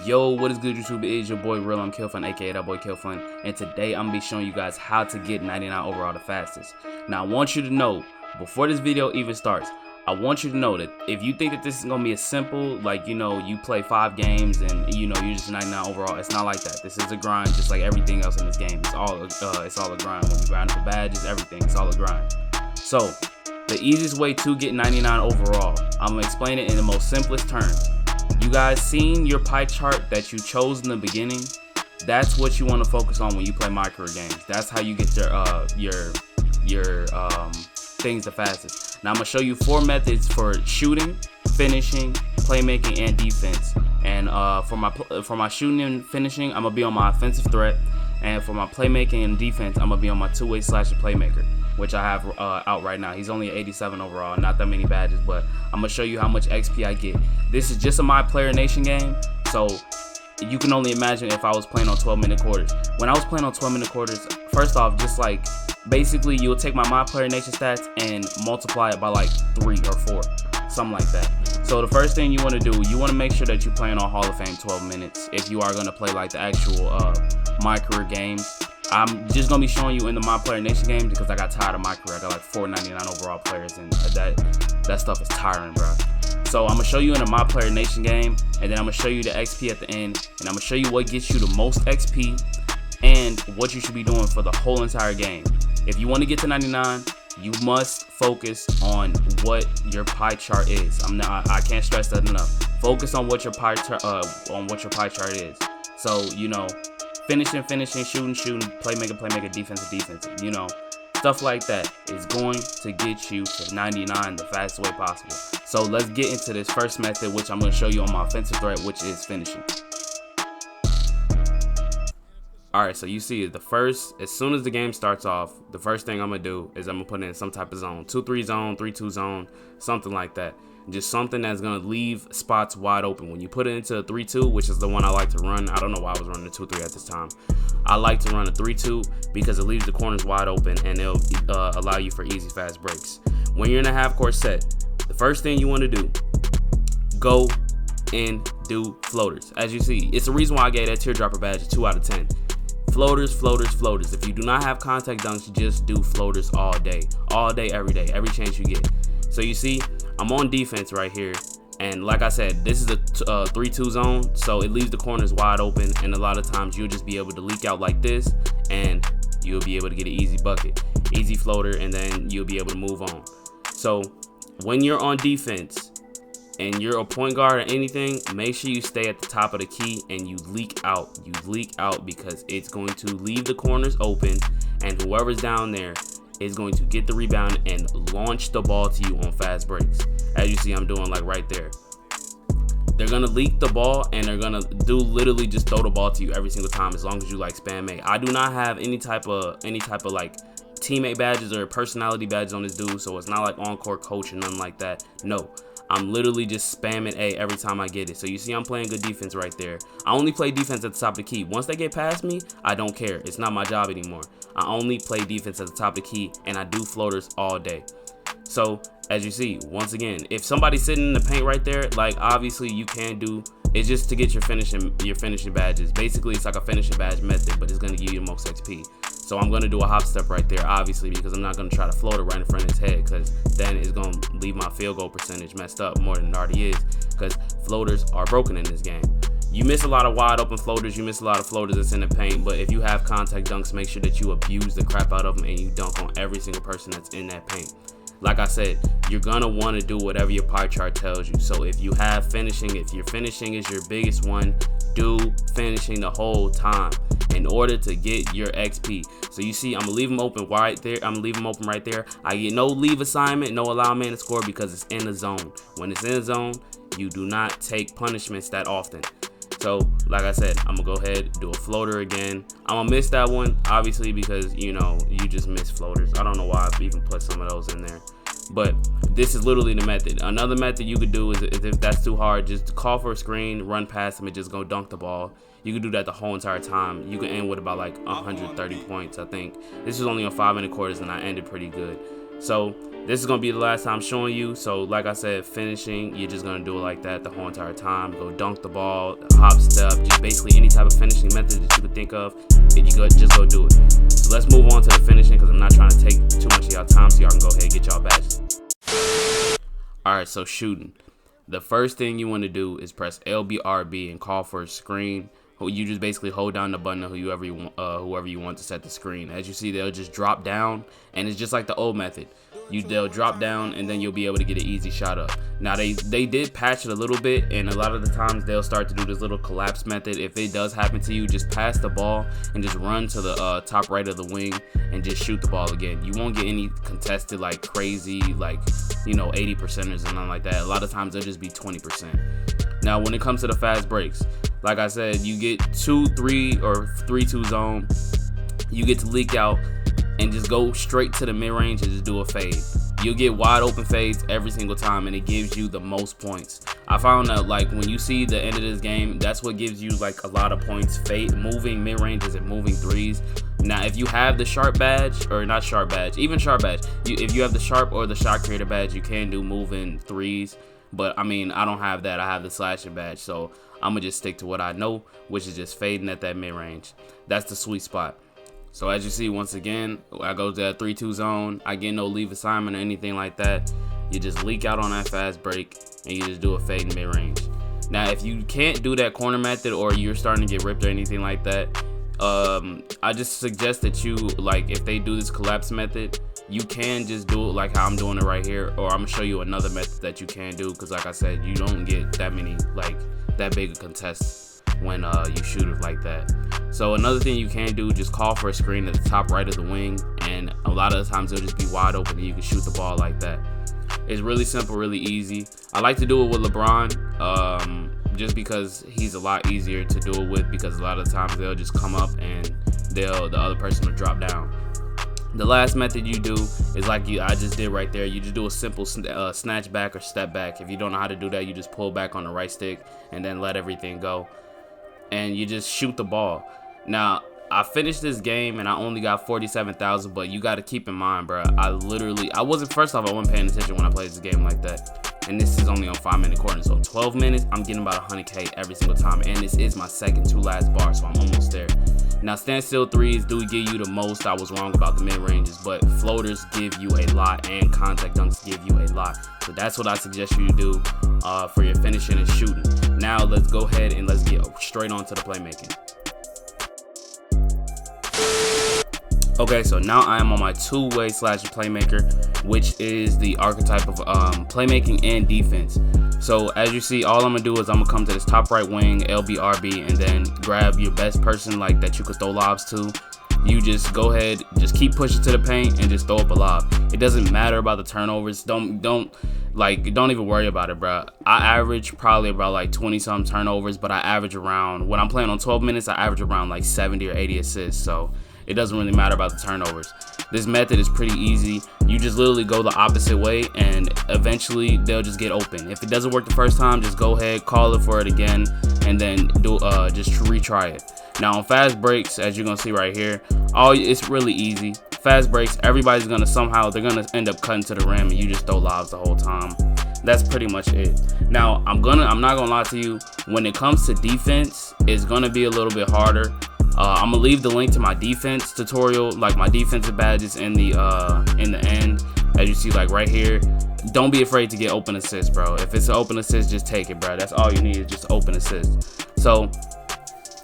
Yo, what is good, YouTube? It is your boy Real. I'm Killfun, aka that boy Killfun, and today I'm gonna be showing you guys how to get 99 overall the fastest. Now, I want you to know, before this video even starts, I want you to know that if you think that this is gonna be a simple, like, you play 5 games and you're just 99 overall, it's not like that. This is a grind, just like everything else in this game. It's all a grind. When you grind for badges, everything, it's all a grind. So, the easiest way to get 99 overall, I'm gonna explain it in the most simplest terms. You guys seen your pie chart that you chose in the beginning? That's what you want to focus on when you play micro games. That's how you get your things the fastest. Now I'm gonna show you 4 methods for shooting, finishing, playmaking, and defense. And for my shooting and finishing, I'm gonna be on my offensive threat, and for my playmaking and defense, I'm gonna be on my two-way slasher playmaker, which I have out right now. He's only 87 overall, not that many badges, but I'm gonna show you how much XP I get. This is just a MyPlayer Nation game, so you can only imagine if I was playing on 12-minute quarters. When I was playing on 12-minute quarters, first off, just like basically you'll take my MyPlayer Nation stats and multiply it by like 3 or 4, something like that. So the first thing you want to do, you want to make sure that you're playing on Hall of Fame 12 minutes if you are going to play like the actual my career games. I'm just gonna be showing you in the MyPlayer Nation games because I got tired of my career. I got like 499 overall players, and that stuff is tiring, bro. So I'm gonna show you in a MyPlayer Nation game, and then I'm gonna show you the XP at the end, and I'm gonna show you what gets you the most XP and what you should be doing for the whole entire game. If you want to get to 99, you must focus on what your pie chart is. I can't stress that enough. Focus on what your pie chart is. So finishing, shooting, playmaker, defensive, stuff like that is going to get you to 99 the fastest way possible. So let's get into this first method, which I'm going to show you on my offensive threat, which is finishing. Alright, so you see as soon as the game starts off, the first thing I'm going to do is I'm going to put in some type of zone, 2-3 zone, 3-2 zone, something like that. Just something that's going to leave spots wide open. When you put it into a 3-2, which is the one I like to run, I don't know why I was running a 2-3 at this time. I like to run a 3-2 because it leaves the corners wide open and it'll allow you for easy, fast breaks. When you're in a half-court set, the first thing you want to do, go and do floaters. As you see, it's the reason why I gave that teardropper badge a 2 out of 10. Floaters. If you do not have contact dunks, just do floaters all day, every day, every chance you get. So you see, I'm on defense right here, and like I said, this is a 3-2 zone, so it leaves the corners wide open, and a lot of times you'll just be able to leak out like this, and you'll be able to get an easy bucket, easy floater, and then you'll be able to move on. So when you're on defense and you're a point guard or anything, make sure you stay at the top of the key and you leak out. Because it's going to leave the corners open, and whoever's down there is going to get the rebound and launch the ball to you on fast breaks. As you see, I'm doing like right there. They're gonna leak the ball and they're gonna literally just throw the ball to you every single time, as long as you like spam A. I do not have any type of like teammate badges or personality badges on this dude, so it's not like on-court coach and nothing like that. No, I'm literally just spamming A every time I get it. So you see I'm playing good defense right there. I only play defense at the top of the key. Once they get past me, I don't care. It's not my job anymore. I only play defense at the top of the key, and I do floaters all day. So as you see, once again, if somebody's sitting in the paint right there, like obviously you can do, it's just to get your finishing badges. Basically, it's like a finishing badge method, but it's gonna give you the most XP. So I'm gonna do a hop step right there, obviously, because I'm not gonna try to float it right in front of his head, because then it's gonna leave my field goal percentage messed up more than it already is, because floaters are broken in this game. You miss a lot of wide open floaters, you miss a lot of floaters that's in the paint, but if you have contact dunks, make sure that you abuse the crap out of them and you dunk on every single person that's in that paint. Like I said, you're gonna want to do whatever your pie chart tells you. So if you have finishing, if your finishing is your biggest one, do finishing the whole time in order to get your XP. So you see, I'm gonna leave them open right there. I get no leave assignment, no allow man to score, because it's in the zone. When it's in the zone, you do not take punishments that often. So like I said, I'm gonna go ahead, do a floater again. I'm gonna miss that one, obviously, because you just miss floaters. I don't know why I've even put some of those in there, but this is literally the method. Another method you could do is if that's too hard, just call for a screen, run past them, and just go dunk the ball. You can do that the whole entire time. You can end with about like 130 points, I think. This was only on 5-minute quarters, and I ended pretty good. So this is gonna be the last time showing you. So like I said, finishing, you're just gonna do it like that the whole entire time. Go dunk the ball, hop step, just basically any type of finishing method that you could think of, and you go just go do it. So let's move on to the finishing, because I'm not trying to take too much of y'all time, so y'all can go ahead and get y'all badges. Alright, so shooting. The first thing you want to do is press LBRB and call for a screen. You just basically hold down the button of whoever you want to set the screen. As you see, they'll just drop down, and it's just like the old method. They'll drop down, and then you'll be able to get an easy shot up. Now they did patch it a little bit, and a lot of the times they'll start to do this little collapse method. If it does happen to you, just pass the ball and just run to the top right of the wing and just shoot the ball again. You won't get any contested like crazy, like 80%ers and nothing like that. A lot of times they'll just be 20%. Now when it comes to the fast breaks, like I said, you get 2-3 or 3-2 zone. You get to leak out and just go straight to the mid-range and just do a fade. You'll get wide open fades every single time, and it gives you the most points. I found that like when you see the end of this game, that's what gives you like a lot of points. Fade, moving mid-ranges and moving threes. Now if you have the sharp badge, or not sharp badge, even sharp badge, if you have the sharp or the shot creator badge, you can do moving threes. But I mean, I don't have that. I have the slashing badge, so I'm gonna just stick to what I know, which is just fading at that mid-range. That's the sweet spot. So as you see, once again, I go to that 3-2 zone. I get no leave assignment or anything like that. You just leak out on that fast break, and you just do a fade mid-range. Now, if you can't do that corner method, or you're starting to get ripped or anything like that, I just suggest that you, like, if they do this collapse method, you can just do it like how I'm doing it right here, or I'm gonna show you another method that you can do, because like I said, you don't get that many, like, that big a contest when you shoot it like that. So another thing you can do, just call for a screen at the top right of the wing, and a lot of the times it'll just be wide open and you can shoot the ball like that. It's really simple, really easy. I like to do it with LeBron, just because he's a lot easier to do it with, because a lot of times they'll just come up and the other person will drop down. The last method you do is like I just did right there. You just do a simple snatch back or step back. If you don't know how to do that, you just pull back on the right stick and then let everything go, and you just shoot the ball. Now I finished this game and I only got 47,000, but you got to keep in mind, bro, I wasn't paying attention when I played this game like that, and this is only on 5-minute quarter. So 12 minutes, I'm getting about 100k every single time, and this is my second to last bar, so I'm almost there. Now standstill threes do give you the most. I was wrong about the mid ranges, but floaters give you a lot, and contact dunks give you a lot. So that's what I suggest you do for your finishing and shooting. Now let's go ahead and let's get straight on to the playmaking. Okay, so now I am on my two-way slasher playmaker, which is the archetype of playmaking and defense. So as you see, all I'm gonna do is I'm gonna come to this top right wing, LBRB, and then grab your best person like that you could throw lobs to. You just go ahead, just keep pushing to the paint and just throw up a lob. It doesn't matter about the turnovers. Don't even worry about it, bro. I average probably about like 20-some turnovers, but I average around, when I'm playing on 12 minutes, I average around like 70 or 80 assists. So it doesn't really matter about the turnovers. This method is pretty easy. You just literally go the opposite way, and eventually they'll just get open. If it doesn't work the first time, just go ahead, call it for it again, and then just retry it. Now on fast breaks, as you're gonna see right here, it's really easy. Fast breaks, everybody's gonna they're gonna end up cutting to the rim, and you just throw lobs the whole time. That's pretty much it. Now I'm not gonna lie to you, when it comes to defense, it's gonna be a little bit harder. I'm gonna leave the link to my defense tutorial, like my defensive badges in the end, as you see, like right here. Don't be afraid to get open assist, bro. If it's an open assist, just take it, bro. That's all you need, is just open assist. So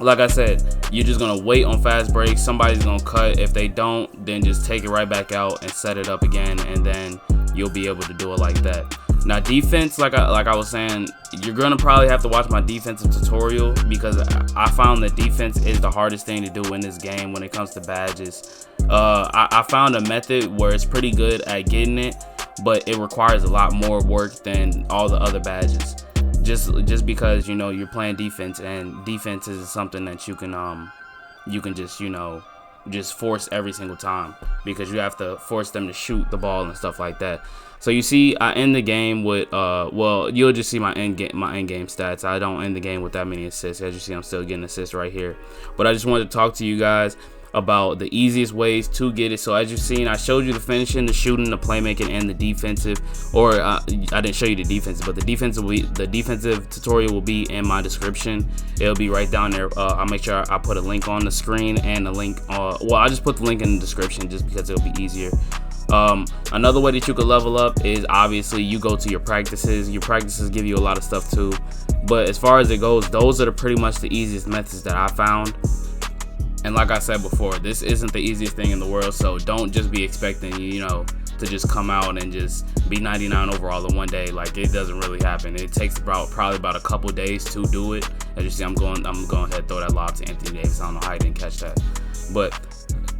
like I said, you're just gonna wait on fast breaks. Somebody's gonna cut. If they don't, then just take it right back out and set it up again, and then you'll be able to do it like that. Now defense, like I was saying, you're gonna probably have to watch my defensive tutorial, because I found that defense is the hardest thing to do in this game when it comes to badges. I found a method where it's pretty good at getting it, but it requires a lot more work than all the other badges. Just because, you know, you're playing defense, and defense is something that you can just, you know, just force every single time, because you have to force them to shoot the ball and stuff like that. So you see, I end the game with well, you'll just see my end game stats. I don't end the game with that many assists. As you see, I'm still getting assists right here. But I just wanted to talk to you guys. about the easiest ways to get it. So as you've seen, I showed you the finishing, the shooting, the playmaking, and the defensive. Or I didn't show you the defensive, but the defensive tutorial will be in my description. It'll be right down there. I'll make sure I put a link on the screen and a link. Well, I just put the link in the description just because it'll be easier. Another way that you could level up is obviously you go to your practices. Your practices give you a lot of stuff too, but as far as it goes, those are pretty much the easiest methods that I found. And like I said before, this isn't the easiest thing in the world, so don't just be expecting, you know, to just come out and just be 99 overall in one day. Like, it doesn't really happen. It takes probably about a couple days to do it. As you see, I'm going ahead and throw that lob to Imdavisss. I don't know how he didn't catch that, but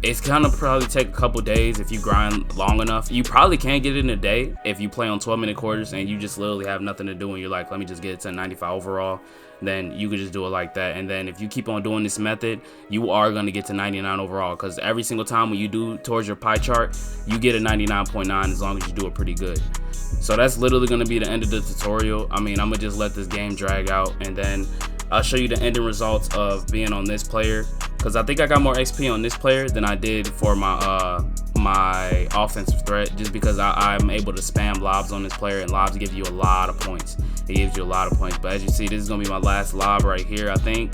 it's gonna probably take a couple days if you grind long enough. You probably can get it in a day if you play on 12-minute quarters and you just literally have nothing to do and you're like, let me just get it to 95 overall. Then you could just do it like that. And then if you keep on doing this method, you are going to get to 99 overall, because every single time when you do towards your pie chart, you get a 99.9 as long as you do it pretty good. So that's literally going to be the end of the tutorial. I mean, I'm gonna just let this game drag out, and then I'll show you the ending results of being on this player, because I think I got more XP on this player than I did for my my offensive threat, just because I'm able to spam lobs on this player, and lobs give you a lot of points. It gives you a lot of points. But as you see, this is gonna be my last lob right here, I think.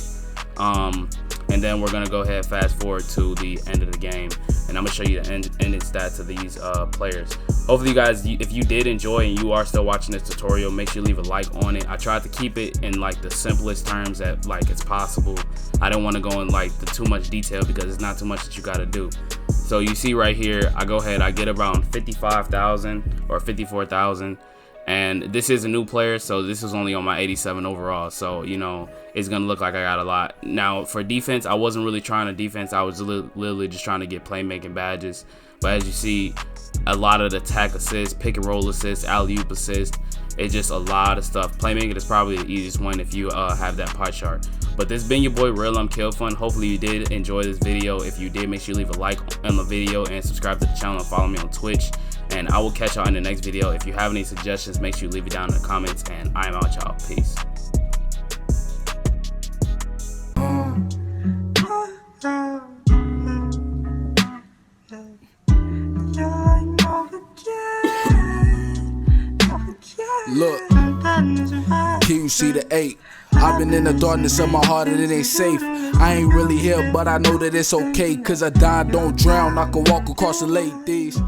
And then we're gonna go ahead fast forward to the end of the game, and I'm gonna show you the ending stats of these players. Hopefully you guys, if you did enjoy and you are still watching this tutorial, make sure you leave a like on it. I tried to keep it in like the simplest terms that like it's possible. I don't want to go in like the too much detail because it's not too much that you got to do. So you see right here, I go ahead, I get around 55,000 or 54,000. And this is a new player, so this is only on my 87 overall, so you know it's gonna look like I got a lot. Now for defense, I wasn't really trying to defense, I was literally just trying to get playmaking badges. But as you see, a lot of the attack assists, pick and roll assists, alley-oop assist, it's just a lot of stuff. Playmaking is probably the easiest one if you have that pie chart. But this has been your boy Real, I'm Killfun. Hopefully you did enjoy this video. If you did, make sure you leave a like on the video and subscribe to the channel and follow me on Twitch. And I will catch y'all in the next video. If you have any suggestions, make sure you leave it down in the comments. And I'm out, y'all. Peace. Look, can you see the 8? I've been in the darkness of my heart and it ain't safe. I ain't really here, but I know that it's okay, cause I died, don't drown. I can walk across the lake. These